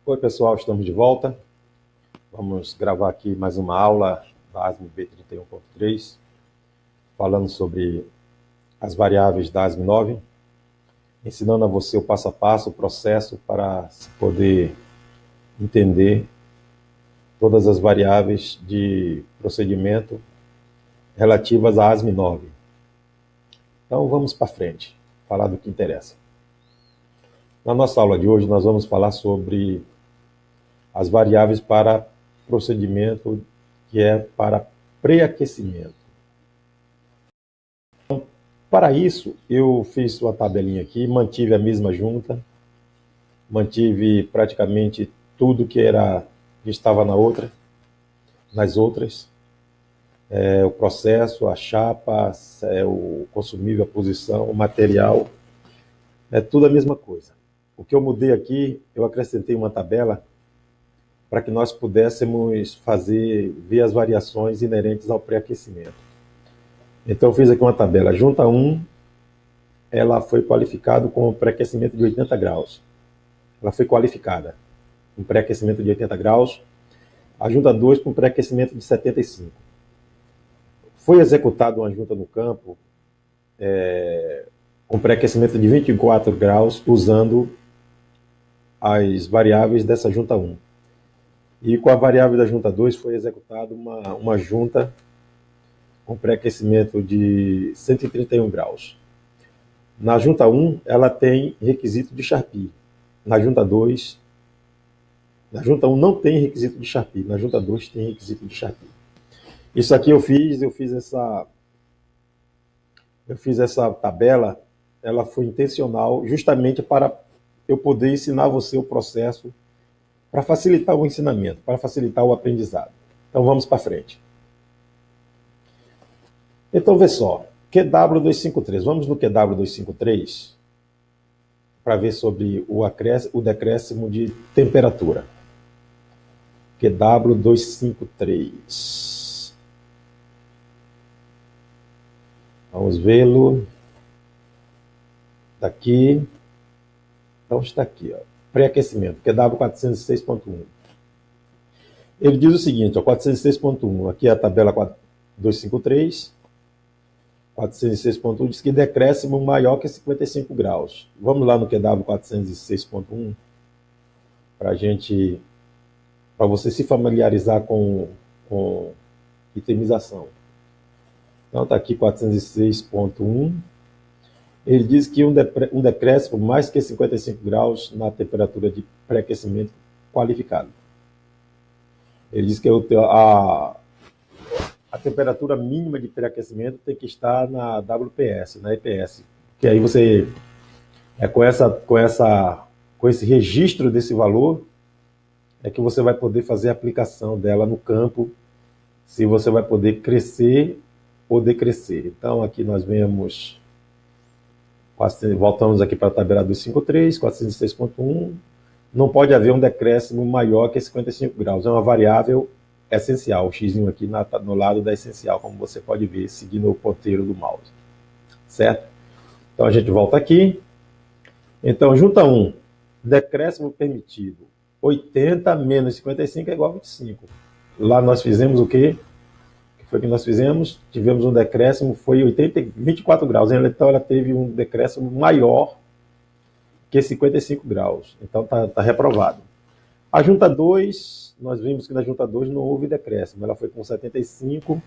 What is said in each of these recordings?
Oi, pessoal, estamos de volta. Vamos gravar aqui mais uma aula da ASME B31.3, falando sobre as variáveis da ASME 9, ensinando a você o passo a passo, o processo para poder entender todas as variáveis de procedimento relativas à ASME 9. Então vamos para frente, falar do que interessa. Na nossa aula de hoje nós vamos falar sobre as variáveis para procedimento que é para pré-aquecimento. Então, para isso, eu fiz uma tabelinha aqui, mantive a mesma junta, mantive praticamente tudo que estava nas outras, o processo, a chapa, o consumível, a posição, o material, é tudo a mesma coisa. O que eu mudei aqui, eu acrescentei uma tabela para que nós pudéssemos ver as variações inerentes ao pré-aquecimento. Então eu fiz aqui uma tabela. A junta 1, ela foi qualificada com pré-aquecimento de 80 graus. Ela foi qualificada com pré-aquecimento de 80 graus. A junta 2 com pré-aquecimento de 75. Foi executada uma junta no campo com pré-aquecimento de 24 graus, usando as variáveis dessa junta 1. E com a variável da junta 2 foi executada uma junta com pré-aquecimento de 131 graus. Na junta 1, ela tem requisito de Charpy. Na junta 1 não tem requisito de Charpy. Na junta 2 tem requisito de Charpy. Isso aqui eu fiz essa tabela, ela foi intencional, justamente para eu poder ensinar você o processo, para facilitar o ensinamento, para facilitar o aprendizado. Então vamos para frente. Então vê só, QW253. Vamos no QW253 para ver sobre o decréscimo de temperatura. QW253. Vamos vê-lo. Daqui. Então está aqui, ó. Pré-aquecimento, QW406.1. Ele diz o seguinte, ó, 406.1, aqui é a tabela 253, 406.1 diz que decréscimo maior que 55 graus. Vamos lá no QW406.1 para você se familiarizar com itemização. Então está aqui 406.1. Ele diz que um decréscimo mais que 55 graus na temperatura de pré-aquecimento qualificado. Ele diz que a temperatura mínima de pré-aquecimento tem que estar na WPS, na EPS. Que aí você, com esse registro desse valor, é que você vai poder fazer a aplicação dela no campo, se você vai poder crescer ou decrescer. Então aqui nós vemos, voltamos aqui para a tabela 253, 406.1, não pode haver um decréscimo maior que 55 graus, é uma variável essencial, o x aqui no lado da essencial, como você pode ver, seguindo o ponteiro do mouse, certo? Então a gente volta aqui, então junta 1, decréscimo permitido, 80 menos 55 é igual a 25. Lá nós fizemos o quê? O que foi que nós fizemos? Tivemos um decréscimo, foi 24 graus, então ela teve um decréscimo maior que 55 graus, então está reprovado. A junta 2, nós vimos que na junta 2 não houve decréscimo, ela foi com 75,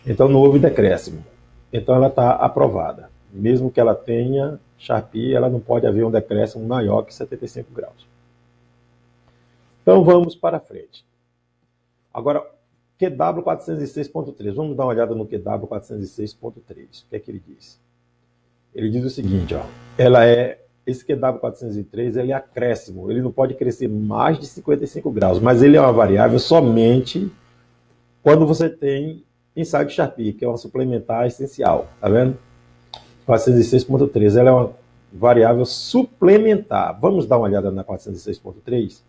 então não houve decréscimo. Então ela está aprovada. Mesmo que ela tenha Charpy, ela não pode haver um decréscimo maior que 75 graus. Então vamos para frente. Agora, QW406.3. Vamos dar uma olhada no QW406.3. O que é que ele diz? Ele diz o seguinte, ó, esse QW403 ele é acréscimo, ele não pode crescer mais de 55 graus, mas ele é uma variável somente quando você tem ensaio de Charpy, que é uma suplementar essencial, tá vendo? 406.3, ela é uma variável suplementar. Vamos dar uma olhada na 406.3,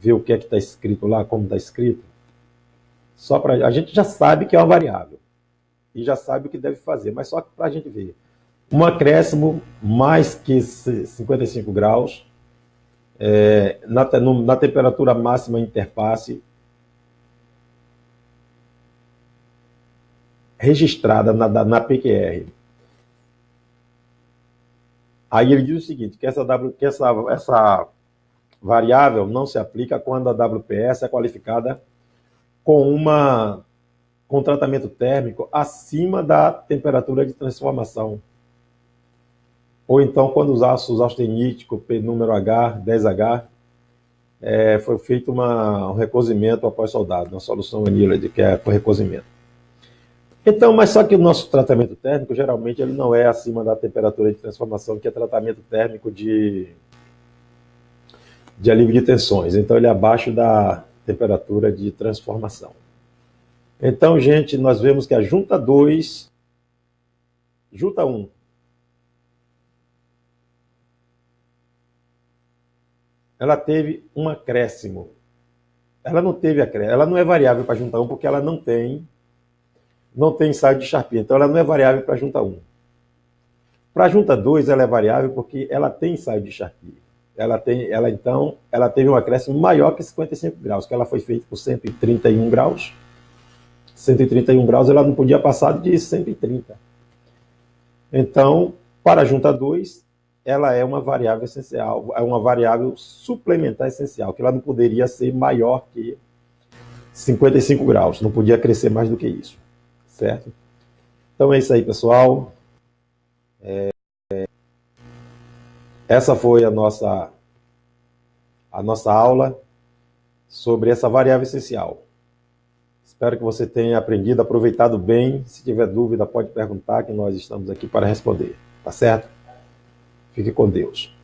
ver o que é que está escrito lá, como está escrito. A gente já sabe que é uma variável e já sabe o que deve fazer, mas só para a gente ver. Um acréscimo mais que 55 graus, na temperatura máxima interface registrada na PQR. Aí ele diz o seguinte, que essa variável não se aplica quando a WPS é qualificada com um tratamento térmico acima da temperatura de transformação. Ou então, quando os ácidos austeníticos, P número H, 10H, foi feito um recozimento após soldado, uma solução anilide, que é por recozimento. Então, mas só que o nosso tratamento térmico, geralmente, ele não é acima da temperatura de transformação, que é tratamento térmico de alívio de tensões. Então, ele é abaixo da temperatura de transformação. Então, gente, nós vemos que a junta 2, junta 1, ela teve um acréscimo. Ela não teve acréscimo. Ela não é variável para junta 1 porque ela não tem ensaio de Charpy. Então, ela não é variável para junta 1. Para a junta 2, ela é variável porque ela tem ensaio de Charpy. Ela teve um acréscimo maior que 55 graus, que ela foi feita por 131 graus. 131 graus, ela não podia passar de 130. Então, para a junta 2, ela é uma variável essencial, é uma variável suplementar essencial, que ela não poderia ser maior que 55 graus, não podia crescer mais do que isso, certo? Então é isso aí, pessoal. Essa foi a nossa aula sobre essa variável essencial. Espero que você tenha aprendido, aproveitado bem. Se tiver dúvida, pode perguntar, que nós estamos aqui para responder. Tá certo? Fique com Deus.